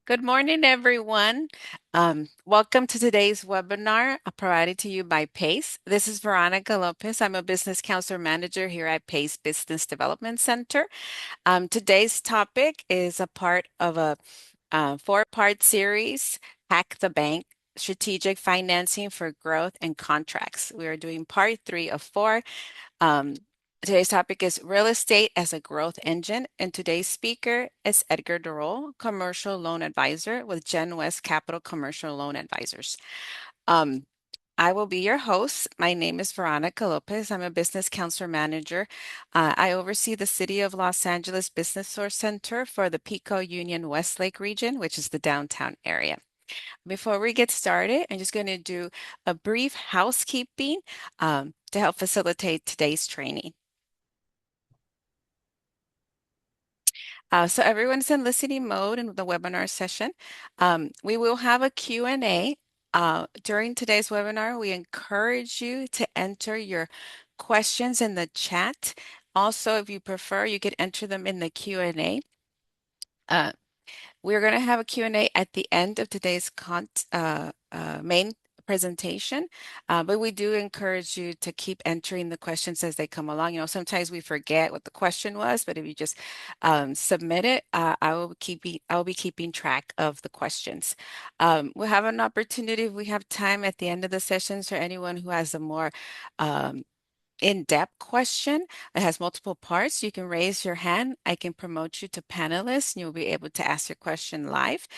Good morning, everyone. Welcome to today's webinar provided to you by PACE. This is Veronica Lopez. I'm a business counselor manager here at PACE Business Development Center. Today's topic is a part of a four-part series, Hack the Bank, Strategic Financing for Growth and Contracts. We are doing part 3 of 4. Um, Today's topic is real estate as a growth engine, and today's speaker is Edgar Durrell, commercial loan advisor with Gen West Capital Commercial Loan Advisors. Um, I will be your host. My name is Veronica Lopez. I'm a business counselor manager. I oversee the City of Los Angeles BusinessSource Center for the Pico-Union Westlake region, which is the downtown area. Before we get started, I'm just going to do a brief housekeeping to help facilitate today's training. So everyone's in listening mode in the webinar session. We will have a Q&A. During today's webinar, we encourage you to enter your questions in the chat. Also, if you prefer, you could enter them in the Q&A. We're going to have a Q&A at the end of today's main presentation, but we do encourage you to keep entering the questions as they come along. Sometimes we forget what the question was, but if you just submit it, I will be keeping track of the questions. We'll have an opportunity, if we have time at the end of the sessions, for anyone who has a more in-depth question. It has multiple parts. You can raise your hand. I can promote you to panelist, and you'll be able to ask your question live.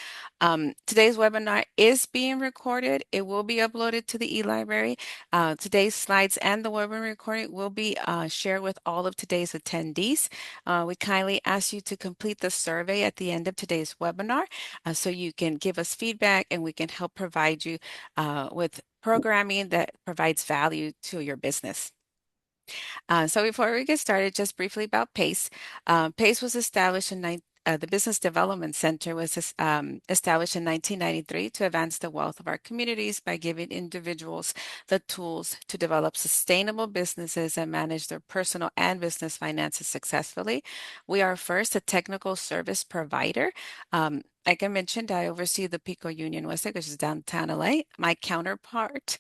Today's webinar is being recorded. It will be uploaded to the e-library. Today's slides and the webinar recording will be shared with all of today's attendees. We kindly ask you to complete the survey at the end of today's webinar so you can give us feedback and we can help provide you with programming that provides value to your business. So before we get started, just briefly about PACE. PACE was established the Business Development Center was established in 1993 to advance the wealth of our communities by giving individuals the tools to develop sustainable businesses and manage their personal and business finances successfully. We are first a technical service provider. Like I mentioned, I oversee the Pico-Union Westlake, which is downtown LA. My counterpart,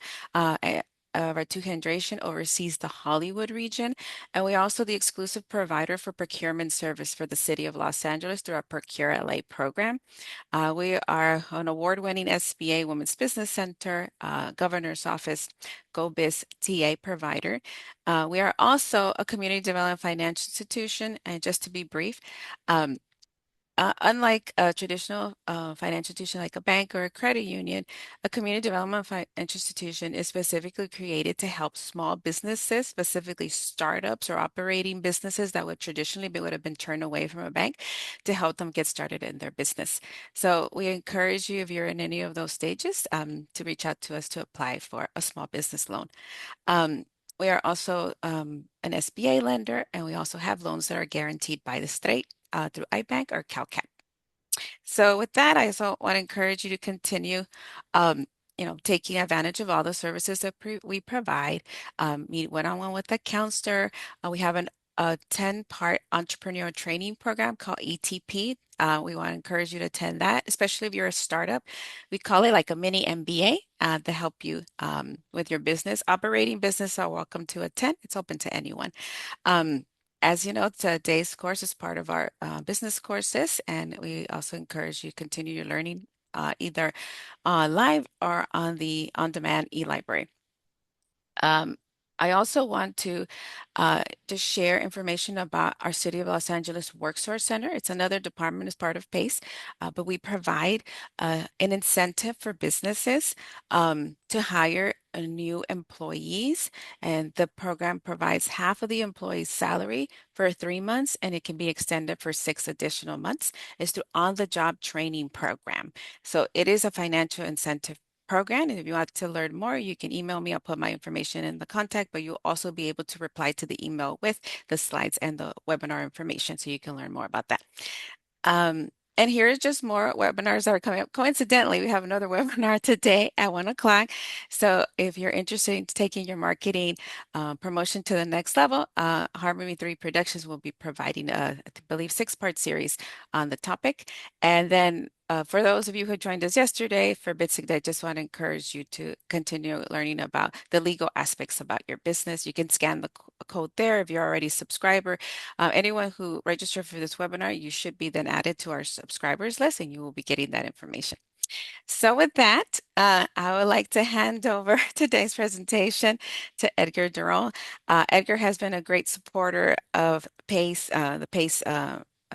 of our two hydration oversees the Hollywood region, and we're also the exclusive provider for procurement service for the City of Los Angeles through our Procure LA program. We are an award-winning SBA Women's Business Center, Governor's Office, GoBiz TA provider. We are also a community development financial institution, and just to be brief, unlike a traditional financial institution like a bank or a credit union, a community development financial institution is specifically created to help small businesses, specifically startups or operating businesses that would have been turned away from a bank, to help them get started in their business. So we encourage you, if you're in any of those stages, to reach out to us to apply for a small business loan. We are also an SBA lender, and we also have loans that are guaranteed by the state through iBank or CalCap. So with that, I also want to encourage you to continue, taking advantage of all the services that we provide. Meet one-on-one with a counselor. We have a 10-part entrepreneur training program called ETP. We want to encourage you to attend that, especially if you're a startup. We call it like a mini MBA to help you with your business. Operating business are welcome to attend. It's open to anyone. As you know, today's course is part of our business courses, and we also encourage you to continue your learning either live or on the on-demand e-library. I also want to just share information about our City of Los Angeles WorkSource Center. It's another department as part of PACE, but we provide an incentive for businesses to hire new employees, and the program provides half of the employee's salary for 3 months, and it can be extended for 6 additional months. It's through on-the-job training program. So it is a financial incentive program. And if you want to learn more, you can email me. I'll put my information in the contact, but you'll also be able to reply to the email with the slides and the webinar information so you can learn more about that. And here's just more webinars that are coming up. Coincidentally, we have another webinar today at 1 o'clock. So if you're interested in taking your marketing promotion to the next level, Harmony 3 Productions will be providing I believe, 6-part series on the topic. And then For those of you who joined us yesterday for Bitsig, I just want to encourage you to continue learning about the legal aspects about your business. You can scan the code there if you're already a subscriber. Anyone who registered for this webinar, you should be then added to our subscribers list and you will be getting that information. So with that, I would like to hand over today's presentation to Edgar Durand. Edgar has been a great supporter of PACE, the PACE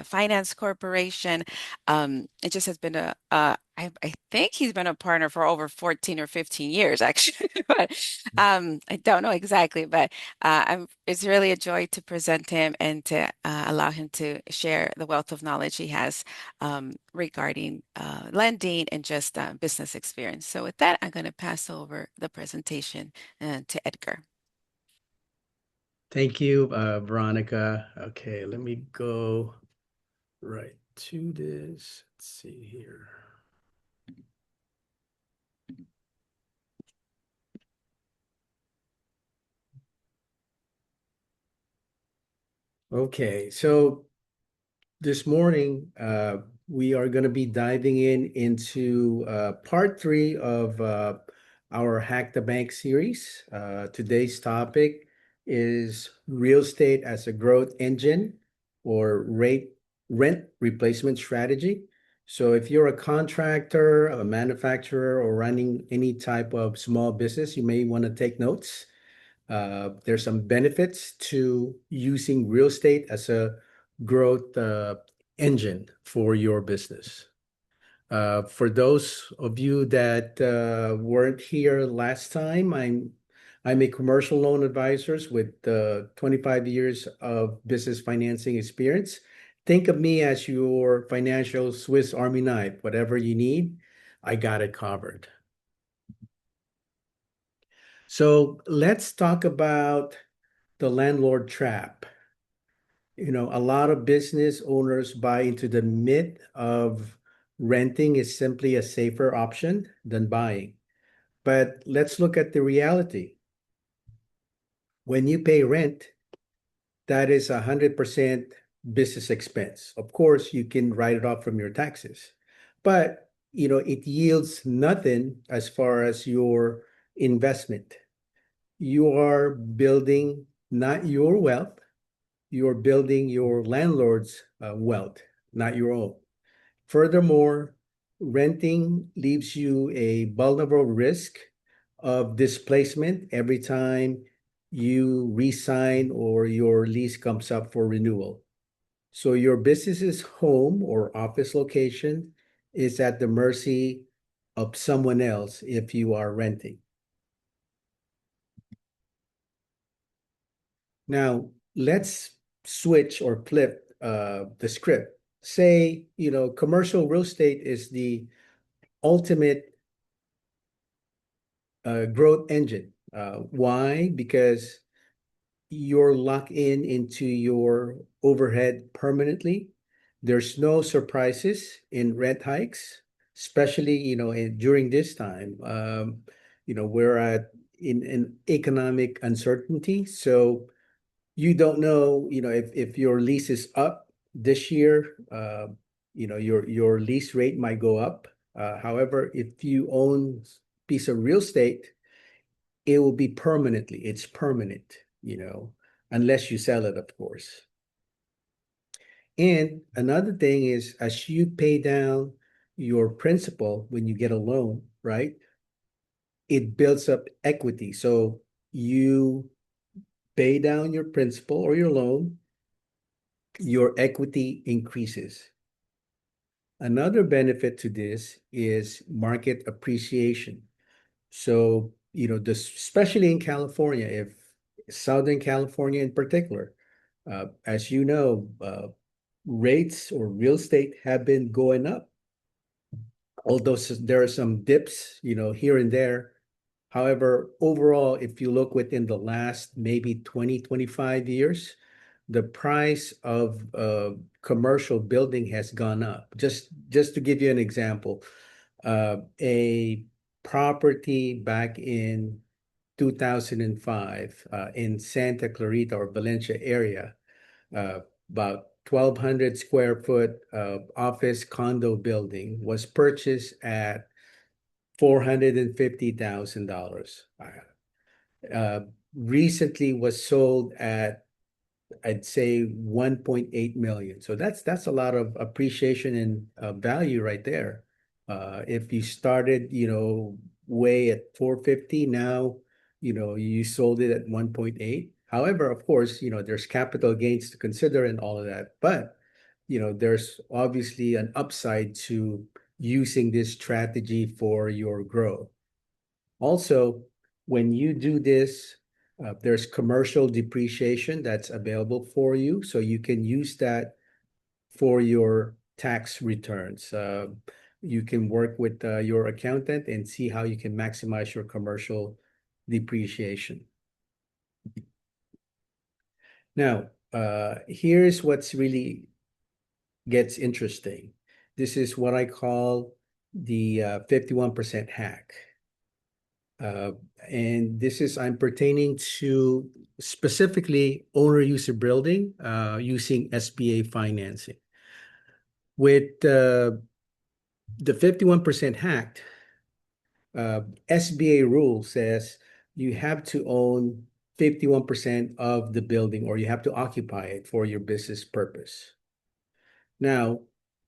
Finance Corporation. It just has been I think he's been a partner for over 14 or 15 years, actually, but I don't know exactly, but it's really a joy to present him and to allow him to share the wealth of knowledge he has regarding lending and just business experience. So with that, I'm going to pass over the presentation to Edgar. Thank you, Veronica. Okay, let me go right to this. Let's see here. Okay, so this morning, we are going to be diving into part 3 of our Hack the Bank series. Today's topic is real estate as a growth engine or rent replacement strategy. So if you're a contractor, a manufacturer, or running any type of small business, you may want to take notes. There's some benefits to using real estate as a growth engine for your business. For those of you that weren't here last time, I'm a commercial loan advisor with 25 years of business financing experience. Think of me as your financial Swiss Army knife. Whatever you need, I got it covered. So let's talk about the landlord trap. A lot of business owners buy into the myth of renting is simply a safer option than buying. But let's look at the reality. When you pay rent, that is 100% business expense. Of course, you can write it off from your taxes, but it yields nothing as far as your investment. You are building not your wealth, you're building your landlord's wealth, not your own. Furthermore, renting leaves you a vulnerable risk of displacement every time you resign or your lease comes up for renewal. So your business's home or office location is at the mercy of someone else if you are renting. Now, let's switch or flip the script. Say, commercial real estate is the ultimate growth engine. Why? Because you're locked into your overhead permanently. There's no surprises in rent hikes, especially, during this time. We're in an economic uncertainty. So you don't know, if your lease is up this year, your lease rate might go up. However, if you own piece of real estate, it will be permanently. It's permanent, unless you sell it, of course. And another thing is, as you pay down your principal when you get a loan, right? It builds up equity. So you pay down your principal or your loan, your equity increases. Another benefit to this is market appreciation. So, especially in California, if Southern California in particular, as you know, rates or real estate have been going up. Although there are some dips, here and there. However, overall, if you look within the last maybe 20, 25 years, the price of commercial building has gone up. Just to give you an example, a property back in 2005 in Santa Clarita or Valencia area, about 1,200 square foot office condo building was purchased at $450,000. Uh, Recently was sold at, I'd say, 1.8 million. So that's a lot of appreciation and value right there. If you started, way at 450, now, you sold it at 1.8. However, of course, there's capital gains to consider and all of that. But, there's obviously an upside to using this strategy for your growth. Also, when you do this, there's commercial depreciation that's available for you. So you can use that for your tax returns. You can work with your accountant and see how you can maximize your commercial depreciation. Now, here's what's really gets interesting. This is what I call the 51% hack. Uh, and this is, I'm pertaining to specifically owner user building using SBA financing. With the 51% hacked, SBA rule says you have to own 51% of the building, or you have to occupy it for your business purpose. Now,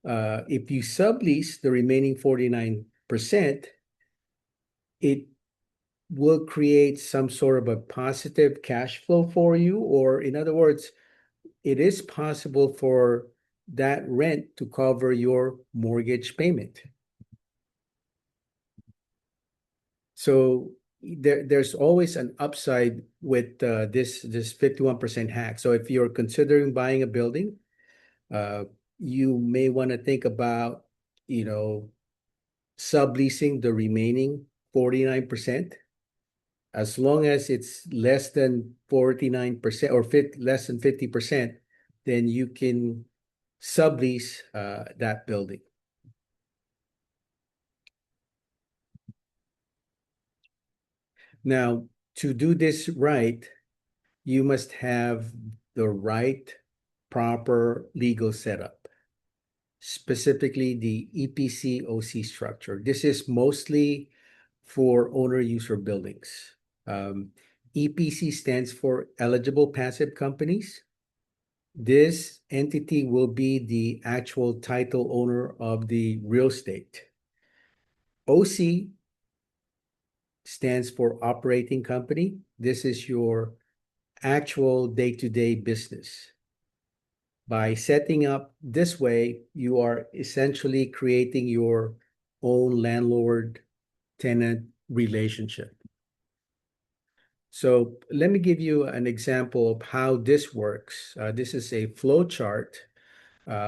if you sublease the remaining 49%, it will create some sort of a positive cash flow for you, or in other words, it is possible for that rent to cover your mortgage payment. So there's always an upside with this 51% hack. So if you're considering buying a building, uh, you may want to think about, you know, subleasing the remaining 49%. As long as it's less than 49% or less than 50%, then you can sublease that building. Now, to do this right, you must have the right, proper legal setup, specifically the EPC OC structure. This is mostly for owner user buildings. EPC stands for eligible passive companies. This entity will be the actual title owner of the real estate. OC stands for operating company. This is your actual day-to-day business. By setting up this way, you are essentially creating your own landlord-tenant relationship. So let me give you an example of how this works. This is a flow chart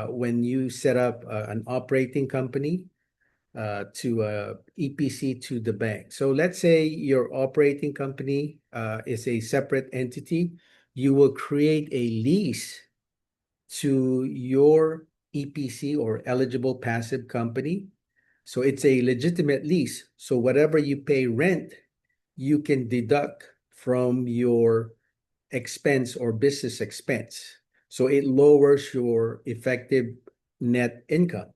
when you set up an operating company to EPC to the bank. So let's say your operating company is a separate entity. You will create a lease to your EPC or eligible passive company. So it's a legitimate lease. So whatever you pay rent, you can deduct from your expense or business expense. So it lowers your effective net income.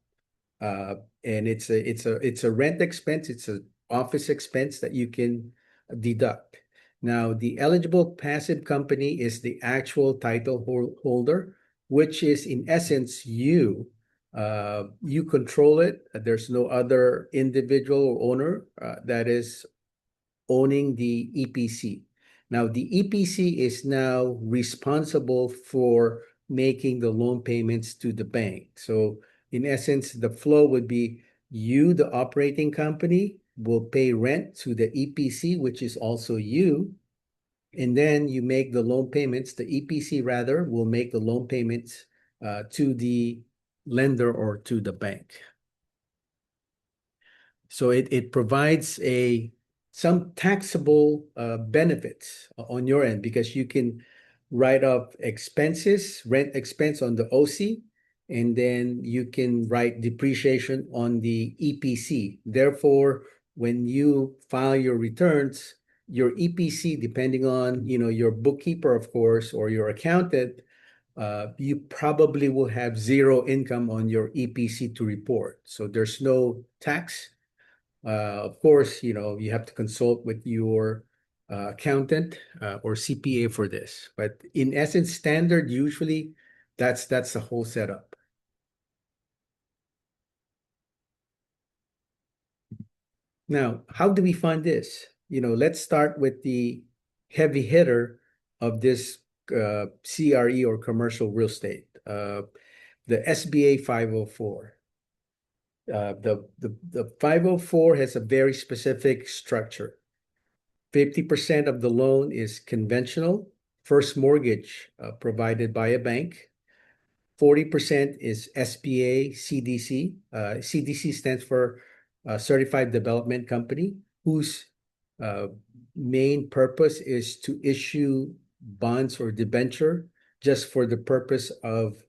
And it's a rent expense, it's an office expense that you can deduct. Now, the eligible passive company is the actual title holder, which is in essence you. You control it. There's no other individual or owner that is owning the EPC. Now, the EPC is now responsible for making the loan payments to the bank. So, in essence, the flow would be you, the operating company, will pay rent to the EPC, which is also you. And then you make the loan payments. The EPC, rather, will make the loan payments to the lender or to the bank. So it provides some taxable benefits on your end because you can write off expenses, rent expense on the OC, and then you can write depreciation on the EPC. Therefore, when you file your returns, your EPC, depending on your bookkeeper, of course, or your accountant, you probably will have zero income on your EPC to report. So there's no tax. Of course, you have to consult with your accountant or CPA for this. But in essence, standard usually that's the whole setup. Now, how do we fund this? Let's start with the heavy hitter of this CRE or commercial real estate, the SBA 504. The 504 has a very specific structure. 50% of the loan is conventional, first mortgage provided by a bank. 40% is SBA CDC. CDC stands for Certified Development Company, whose uh, main purpose is to issue bonds or debenture just for the purpose of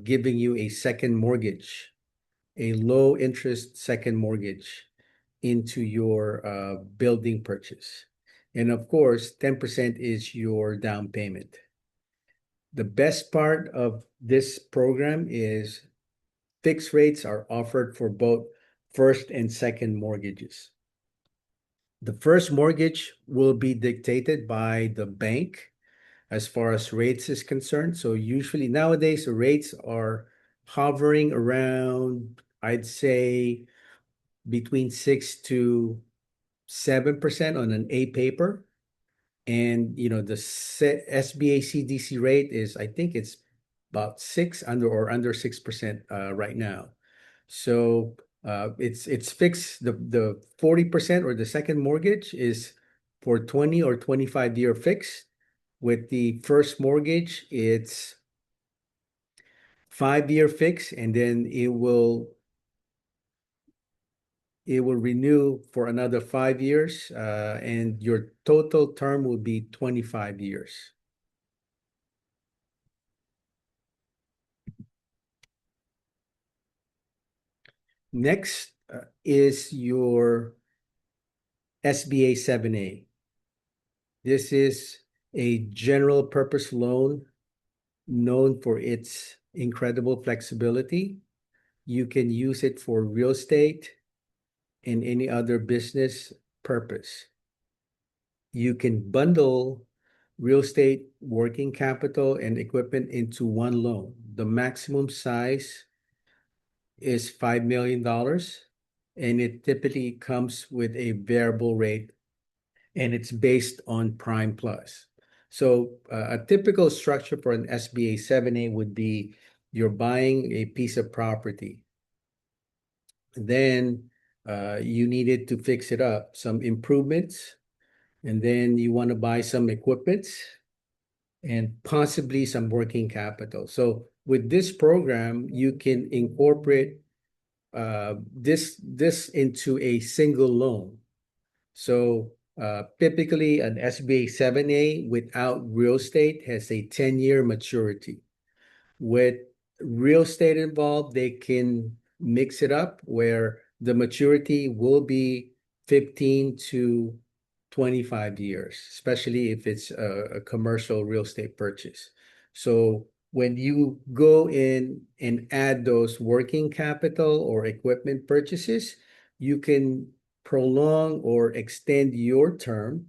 giving you a second mortgage, a low interest second mortgage into your building purchase. And of course, 10% is your down payment. The best part of this program is fixed rates are offered for both first and second mortgages. The first mortgage will be dictated by the bank as far as rates is concerned. So usually nowadays the rates are hovering around, I'd say, between 6 to 7% on an A paper. And the SBA CDC rate is, I think it's about six under 6% right now. So it's fixed. The 40% or the second mortgage is for 20 or 25-year fixed. With the first mortgage, it's 5-year fix, and then it will renew for another 5 years, and your total term will be 25 years. Next is your SBA 7A. This is a general purpose loan known for its incredible flexibility. You can use it for real estate and any other business purpose. You can bundle real estate, working capital, and equipment into one loan. The maximum size is $5 million, and it typically comes with a variable rate, and it's based on Prime Plus. So a typical structure for an SBA 7A would be you're buying a piece of property. Then you needed to fix it up, some improvements, and then you want to buy some equipment and possibly some working capital. So with this program, you can incorporate this into a single loan. So typically an SBA 7A without real estate has a 10-year maturity. With real estate involved, they can mix it up where the maturity will be 15 to 25 years, especially if it's a commercial real estate purchase. So when you go in and add those working capital or equipment purchases, you can prolong or extend your term,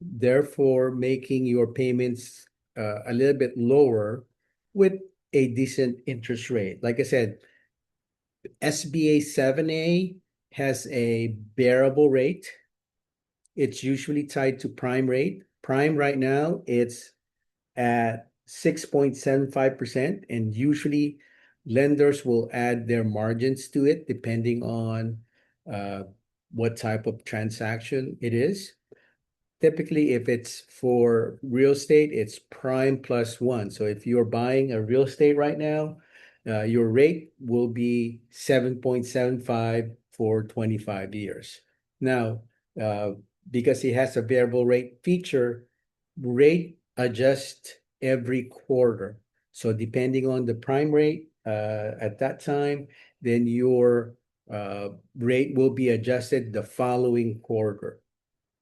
therefore making your payments a little bit lower with a decent interest rate. Like I said, SBA 7A has a variable rate. It's usually tied to prime rate. Prime right now, it's at 6.75%, and usually lenders will add their margins to it depending on uh, what type of transaction it is. Typically, if it's for real estate, it's prime plus one. So if you're buying a real estate right now, your rate will be 7.75 for 25 years. Now, uh, because it has a variable rate feature, rate adjusts every quarter. So depending on the prime rate at that time, then your rate will be adjusted the following quarter.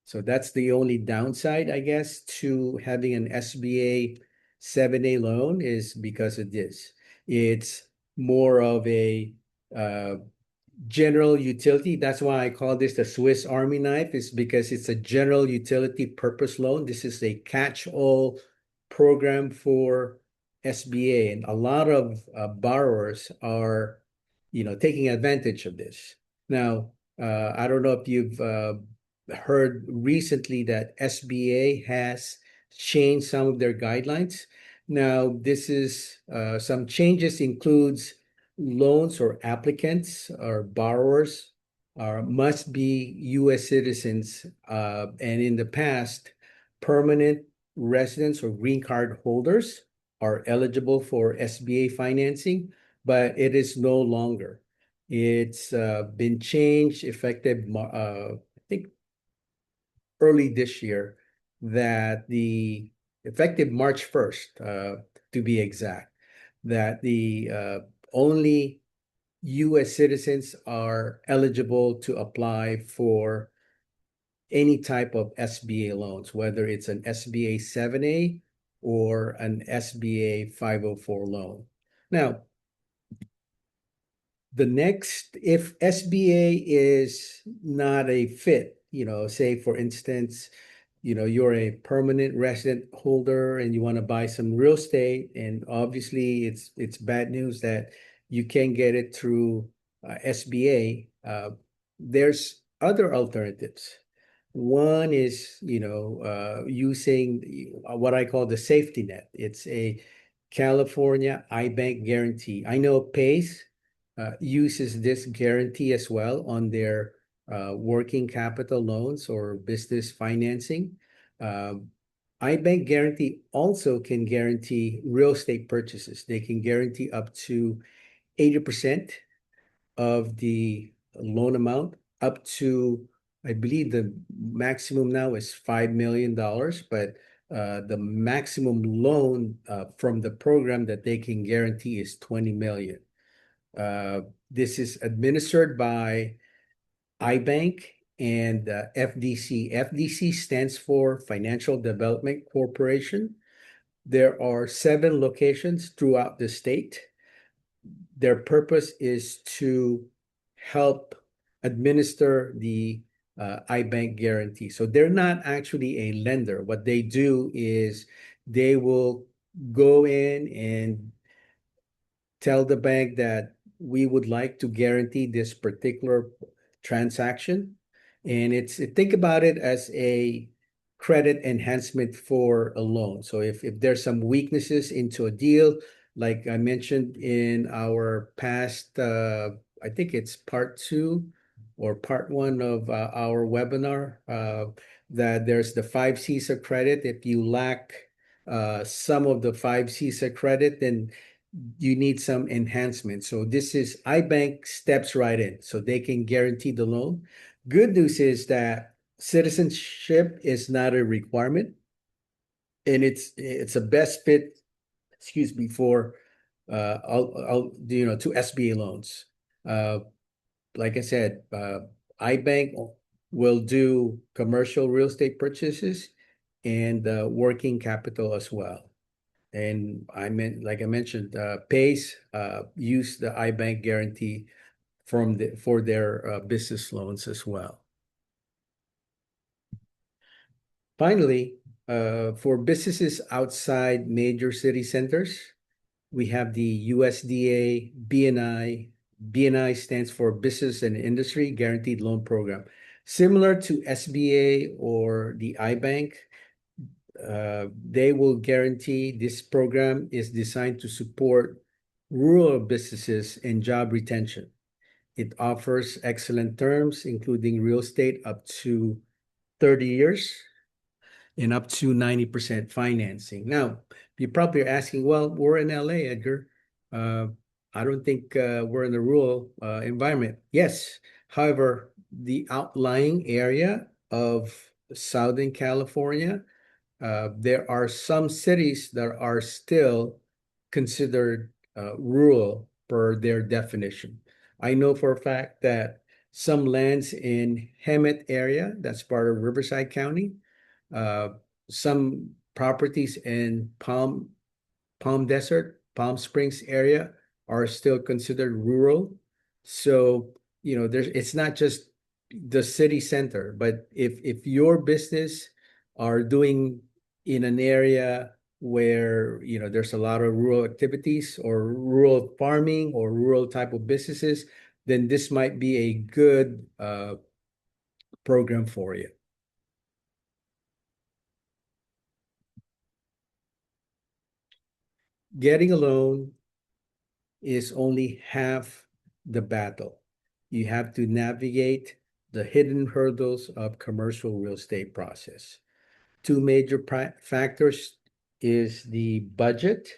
So that's the only downside, I guess, to having an SBA 7A loan is because of this. It's more of a uh, general utility. That's why I call this the Swiss Army knife, is because it's a general utility purpose loan. This is a catch-all program for SBA, and a lot of borrowers are, taking advantage of this. Now, I don't know if you've heard recently that SBA has changed some of their guidelines. Now, this is some changes includes loans or applicants or borrowers must be U.S. citizens, and in the past, permanent residents or green card holders are eligible for SBA financing, but it is no longer. It's been changed effective, I think, early this year, that the effective March 1st, to be exact, that the only U.S. citizens are eligible to apply for any type of SBA loans, whether it's an SBA 7A or an SBA 504 loan. Now, if SBA is not a fit, say for instance, you're a permanent resident holder and you want to buy some real estate, and obviously it's bad news that you can't get it through SBA. There's other alternatives. One is, using what I call the safety net. It's a California iBank guarantee. I know PACE uses this guarantee as well on their working capital loans or business financing. Um, iBank Guarantee also can guarantee real estate purchases. They can guarantee up to 80% of the loan amount, up to, I believe the maximum now is $5 million, but the maximum loan from the program that they can guarantee is 20 million. This is administered by iBank and FDC. FDC stands for Financial Development Corporation. There are 7 locations throughout the state. Their purpose is to help administer the iBank guarantee. So they're not actually a lender. What they do is they will go in and tell the bank that we would like to guarantee this particular transaction. And think about it as a credit enhancement for a loan. So if there's some weaknesses into a deal, like I mentioned in our past, I think it's part 2 or part 1 of our webinar, that there's the 5 C's of credit. If you lack some of the 5 C's of credit, then you need some enhancement. So this is iBank steps right in, so they can guarantee the loan. Good news is that citizenship is not a requirement, and it's a best fit, excuse me, for to SBA loans. Uh, like I said, iBank will do commercial real estate purchases and working capital as well. And like I mentioned, PACE use the iBank guarantee for their business loans as well. Finally, for businesses outside major city centers, we have the USDA BNI. BNI stands for Business and Industry Guaranteed Loan Program. Similar to SBA or the iBank, they will guarantee. This program is designed to support rural businesses and job retention. It offers excellent terms, including real estate up to 30 years and up to 90% financing. Now, you're probably asking, well, we're in LA, Edgar. Uh, I don't think we're in a rural environment. Yes. However, the outlying area of Southern California, there are some cities that are still considered rural per their definition. I know for a fact that some lands in Hemet area, that's part of Riverside County, uh, some properties in Palm Palm Desert, Palm Springs area are still considered rural. So, it's not just the city center, but if your business are doing in an area where, there's a lot of rural activities or rural farming or rural type of businesses, then this might be a good program for you. Getting a loan is only half the battle. You have to navigate the hidden hurdles of commercial real estate process. Two major factors is the budget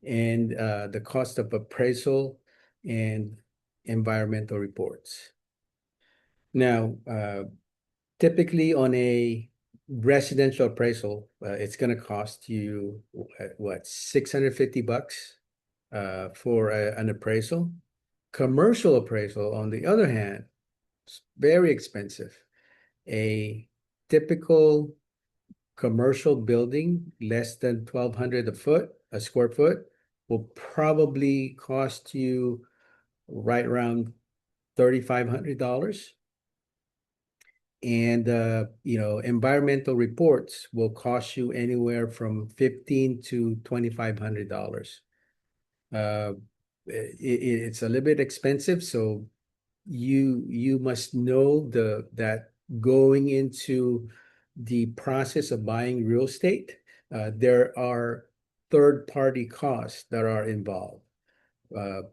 and the cost of appraisal and environmental reports. Now, typically on a residential appraisal, it's going to cost you what, $650 for an appraisal. Commercial appraisal, on the other hand, is very expensive. A typical commercial building, less than 1,200 a square foot, will probably cost you right around $3,500. And environmental reports will cost you anywhere from $1,500 to $2,500. It's a little bit expensive, so you must know that going into the process of buying real estate, there are third-party costs that are involved.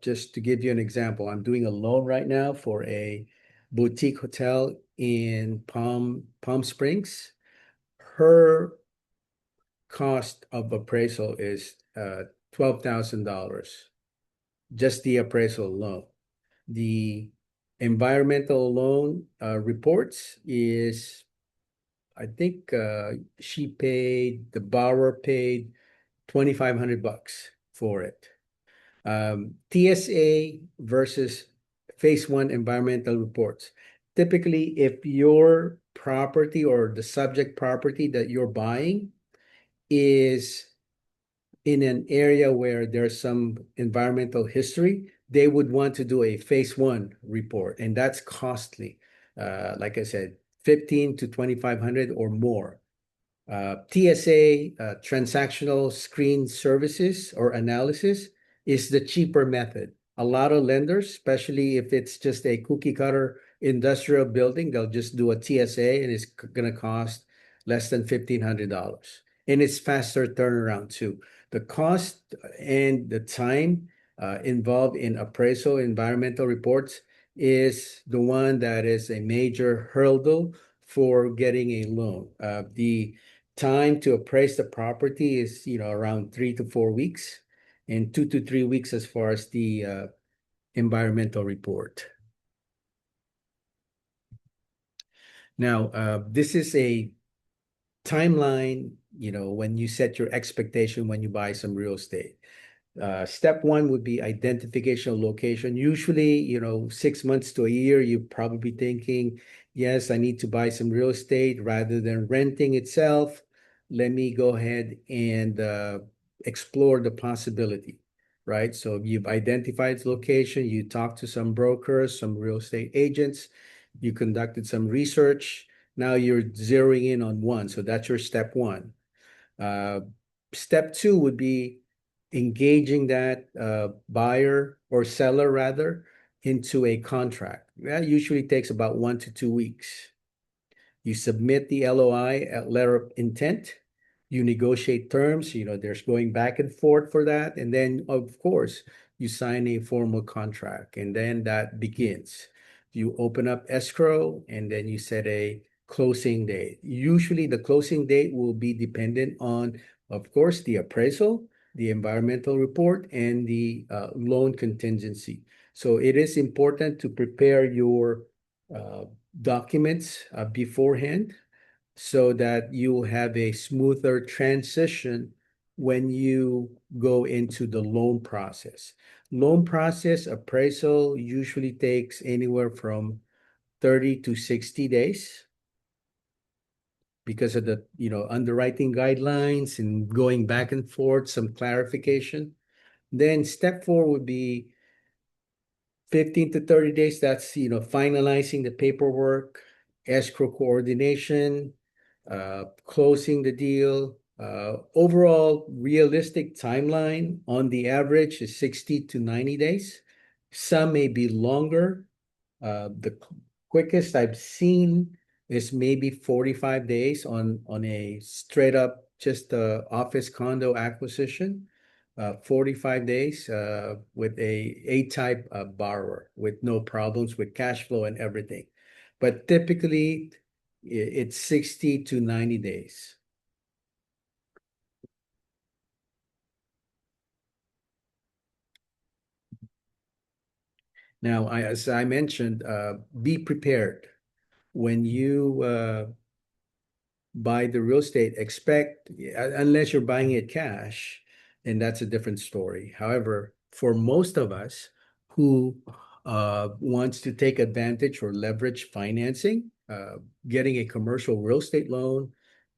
Just to give you an example, I'm doing a loan right now for a boutique hotel in Palm Springs. Her cost of appraisal is $12,000, just the appraisal alone. The environmental loan reports is, I think the borrower paid $2,500 for it. TSA versus phase one environmental reports. Typically, if your property or the subject property that you're buying is in an area where there's some environmental history, they would want to do a phase one report, and that's costly. Like I said, 15 to 2,500 or more. TSA, transactional screen services or analysis, is the cheaper method. A lot of lenders, especially if it's just a cookie cutter industrial building, they'll just do a TSA and it's going to cost less than $1,500. And it's faster turnaround too. The cost and the time involved in appraisal environmental reports is the one that is a major hurdle for getting a loan. The time to appraise the property is, around 3 to 4 weeks, and 2 to 3 weeks as far as the environmental report. Now, this is a timeline, when you set your expectation when you buy some real estate. Step one would be identification of location. Usually, 6 months to a year, you're probably thinking, yes, I need to buy some real estate rather than renting itself. Let me go ahead and explore the possibility, right? So you've identified its location, you talked to some brokers, some real estate agents, you conducted some research. Now you're zeroing in on one. So that's your step one. Uh, Step two would be engaging that buyer or seller rather into a contract. That usually takes about 1 to 2 weeks. You submit the LOI, letter of intent. You negotiate terms. There's going back and forth for that. And then, of course, you sign a formal contract. And then that begins. You open up escrow and then you set a closing date. Usually, the closing date will be dependent on, of course, the appraisal, the environmental report, and the loan contingency. So it is important to prepare your uh, documents beforehand so that you have a smoother transition when you go into the loan process. Loan process appraisal usually takes anywhere from 30 to 60 days. because of the, underwriting guidelines and going back and forth, some clarification. Then step four would be 15 to 30 days. That's, finalizing the paperwork, escrow coordination, closing the deal. Overall realistic timeline on the average is 60 to 90 days. Some may be longer. The quickest I've seen is maybe 45 days on a straight up just office condo acquisition. 45 days with a A-type borrower with no problems with cash flow and everything. But typically it's 60 to 90 days. Now, as I mentioned, be prepared when you buy the real estate, expect, unless you're buying it cash, and that's a different story. However, for most of us who wants to take advantage or leverage financing, getting a commercial real estate loan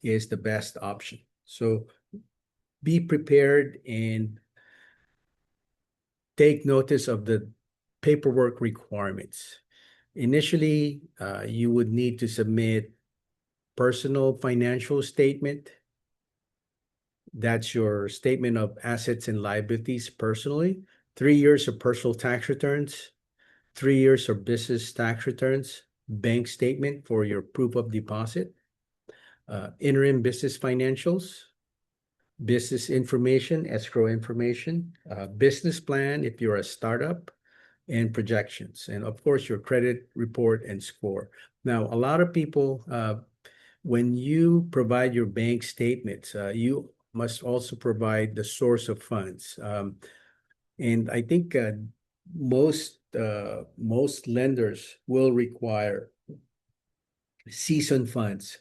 is the best option. So be prepared and take notice of the paperwork requirements. Initially, you would need to submit personal financial statement. That's your statement of assets and liabilities personally. 3 years of personal tax returns, 3 years of business tax returns, bank statement for your proof of deposit, interim business financials, business information, escrow information, business plan if you're a startup, and projections. And of course, your credit report and score. Now, a lot of people, when you provide your bank statements, you must also provide the source of funds. And I think most lenders will require seasoned funds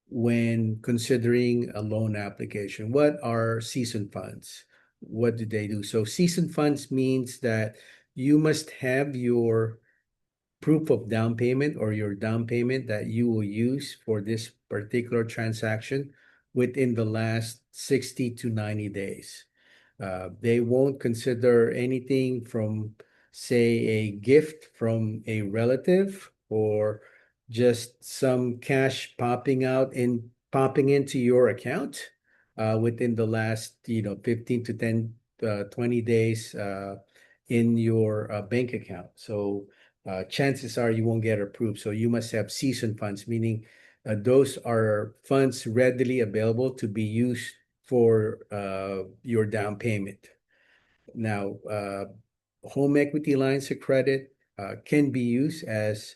when considering a loan application. What are seasoned funds? What do they do? So seasoned funds means that you must have your proof of down payment or your down payment that you will use for this particular transaction within the last 60 to 90 days. They won't consider anything from, say, a gift from a relative or just some cash popping into your account within the last, 15 to 10, 20 days in your bank account. So chances are you won't get approved. So you must have seasoned funds, meaning those are funds readily available to be used for your down payment. Now, home equity lines of credit can be used as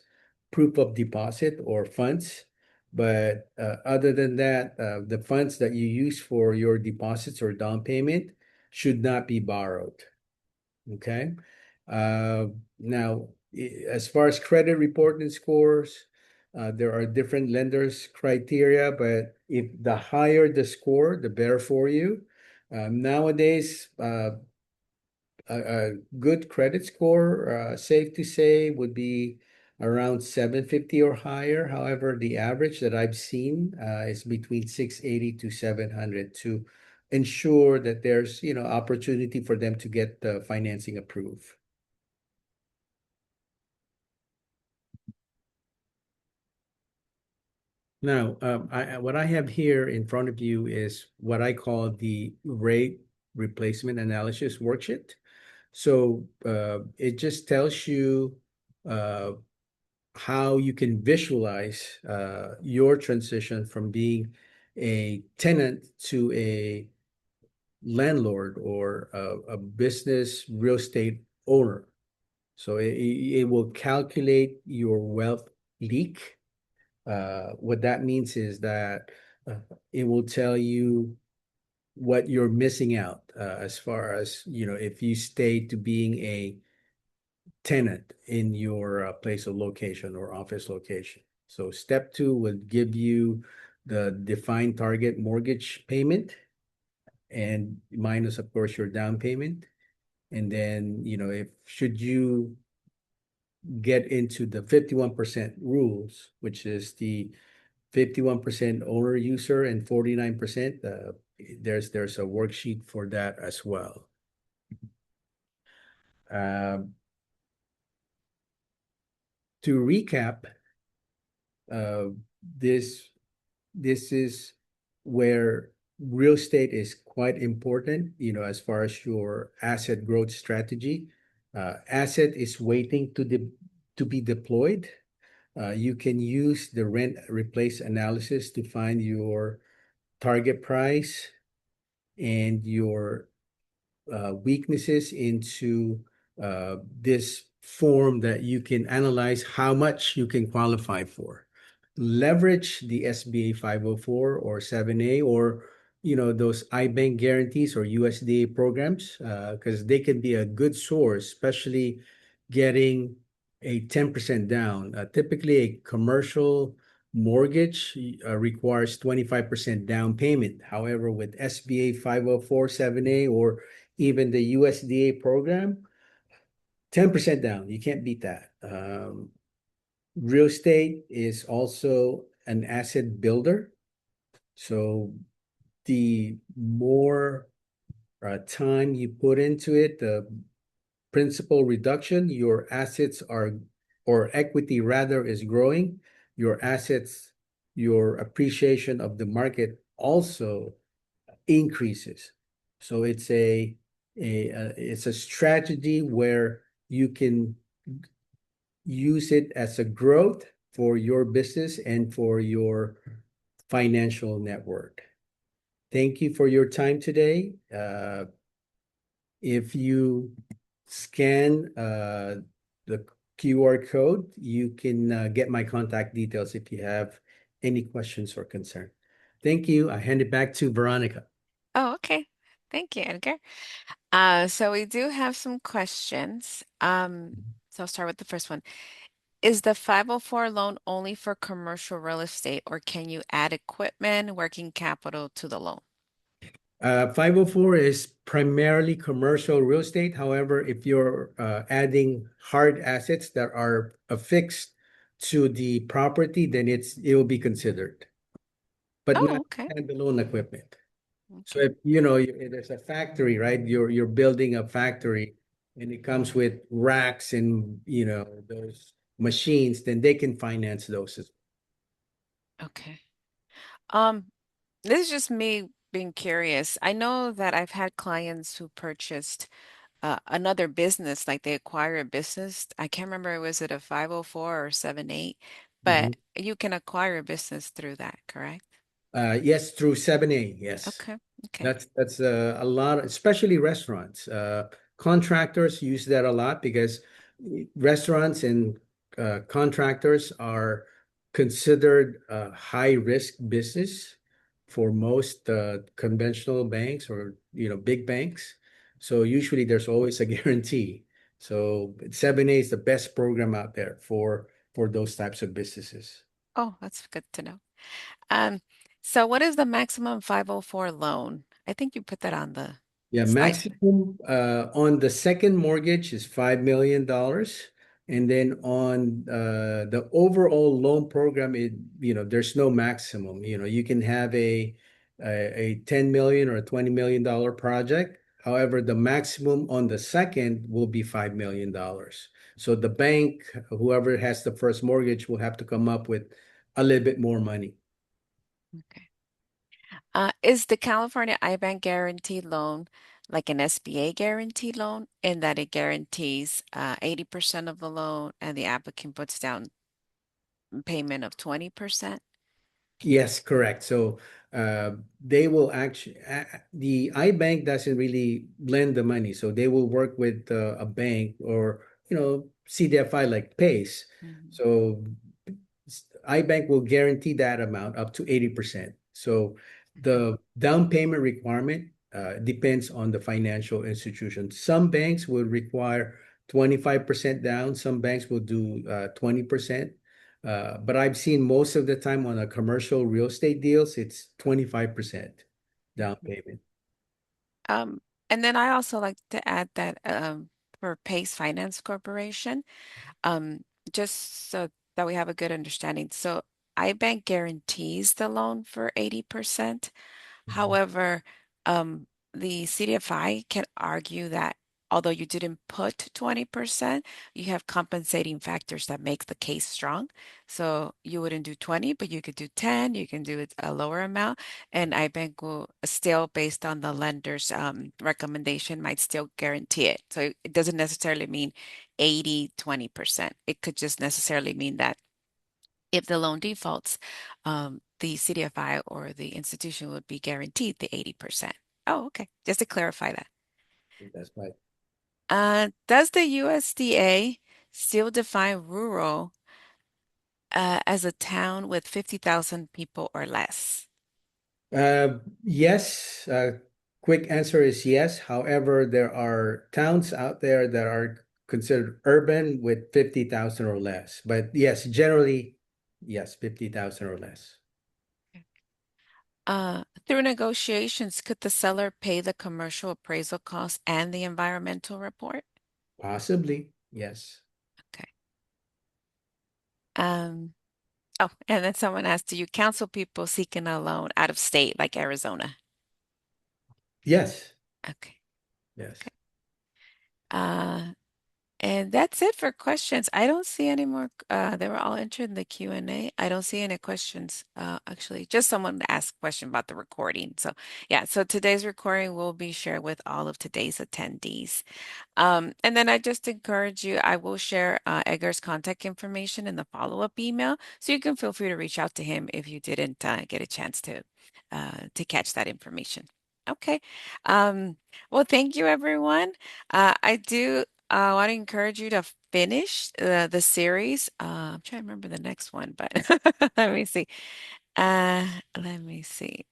proof of deposit or funds. But other than that, the funds that you use for your deposits or down payment should not be borrowed. Okay. Uh, Now, as far as credit reporting scores, there are different lenders' criteria, but if the higher the score, the better for you. Nowadays, a good credit score, safe to say, would be around 750 or higher. However, the average that I've seen is between 680 to 700 to ensure that there's, opportunity for them to get the financing approved. Now, what I have here in front of you is what I call the rate replacement analysis worksheet. So it just tells you uh, how you can visualize your transition from being a tenant to a landlord or a business real estate owner. So it will calculate your wealth leak. What that means is that uh, it will tell you what you're missing out as far as, if you stay to being a tenant in your place of location or office location. So step two would give you the defined target mortgage payment and minus, of course, your down payment. And then, if should you get into the 51% rules, which is the 51% owner user, and 49%. There's a worksheet for that as well. Um, to recap, uh, this this is where real estate is quite important, as far as your asset growth strategy. Asset is waiting to be deployed. You can use the rent replace analysis to find your target price and your weaknesses into this form that you can analyze how much you can qualify for. Leverage the SBA 504 or 7A, or those iBank guarantees or USDA programs, because they can be a good source, especially getting a 10% down. Typically, a commercial mortgage requires 25% down payment. However, with SBA 504, 7A, or even the USDA program, 10% down. You can't beat that. Real estate is also an asset builder. So the more time you put into it, the principal reduction, your assets are, or equity rather, is growing. Your assets, your appreciation of the market also increases. So it's a strategy where you can use it as a growth for your business and for your financial network. Thank you for your time today. If you scan the QR code, you can get my contact details if you have any questions or concern. Thank you. I hand it back to Veronica. Oh, okay. Thank you, Edgar. So we do have some questions. So I'll start with the first one. Is the 504 loan only for commercial real estate, or can you add equipment, working capital to the loan? 504 is primarily commercial real estate. However, if you're adding hard assets that are affixed to the property, then it will be considered, but Oh, not okay. standalone equipment. So Okay. if there's a factory, right? You're building a factory, and it comes with racks and those machines, then they can finance those as Okay. Um, this is just me being curious. I know that I've had clients who purchased another business, like they acquire a business. I can't remember, was it a 504 or 78? well. But you can acquire a business through that, correct? Yes, through 7A. Yes. Okay. Okay. That's a lot, especially restaurants. Contractors use that a lot because restaurants and contractors are considered a high risk business for most conventional banks or big banks. So usually there's always a guarantee. So 7A is the best program out there for those types of businesses. Oh, that's good to know. Um, so what is the maximum 504 loan? I think you put that on the Yeah, slide. maximum on the second mortgage is $5 million. And then on the overall loan program, there's no maximum. You can have a 10 million or a $20 million project. However, the maximum on the second will be $5 million. So the bank, whoever has the first mortgage, will have to come up with a little bit more money. Okay. Is the California iBank guarantee loan like an SBA guarantee loan in that it guarantees 80% of the loan and the applicant puts down payment of 20%? Yes, correct. So they will actually, the iBank doesn't really lend the money. So they will work with a bank or, CDFI like PACE. Mhm. So iBank will guarantee that amount up to 80%. So Okay. the down payment requirement depends on the financial institution. Some banks will require 25% down. Some banks will do 20%. But I've seen most of the time on a commercial real estate deals, it's 25% down Mhm. payment. Um, and then I also like to add that for Pace Finance Corporation, um, just so that we have a good understanding. So iBank guarantees the loan for 80%. Mhm. However, um, the CDFI can argue that although you didn't put 20%, you have compensating factors that make the case strong. So you wouldn't do 20, but you could do 10, you can do it a lower amount, and iBank will still, based on the lender's recommendation, might still guarantee it. So it doesn't necessarily mean 80, 20%. It could just necessarily mean that if the loan defaults, the CDFI or the institution would be guaranteed the 80%. Oh, okay. Just to clarify that. That's right. Does the USDA still define rural as a town with 50,000 people or less? Yes, quick answer is yes. However, there are towns out there that are considered urban with 50,000 or less. But yes, generally, yes, 50,000 or less. Through negotiations, could the seller pay the commercial appraisal costs and the environmental report? Possibly, yes. Okay. Um, oh, and then someone asked, do you counsel people seeking a loan out of state like Arizona? Yes, Okay. yes. Okay. Uh, And that's it for questions. I don't see any more. They were all entered in the Q&A. I don't see any questions. Actually, just someone asked a question about the recording. So yeah, so today's recording will be shared with all of today's attendees. And then I just encourage you, I will share Edgar's contact information in the follow-up email, so you can feel free to reach out to him if you didn't get a chance to catch that information. Okay. Um, well, thank you, everyone. I do want to encourage you to finish the series. I'm trying to remember the next one, but let me see. Let me see.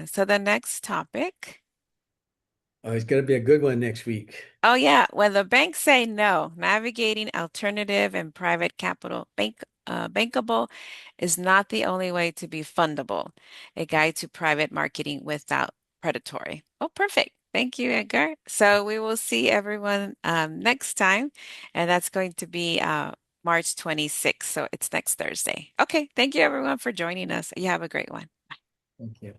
So the next topic. Oh, it's going to be a good one next week. Oh, yeah. When the banks say no, navigating alternative and private capital bankable is not the only way to be fundable. A guide to private marketing without predatory. Oh, perfect. Thank you, Edgar. So we will see everyone next time, and that's going to be March 26th. So it's next Thursday. Okay. Thank you, everyone, for joining us. You have a great one. Thank you.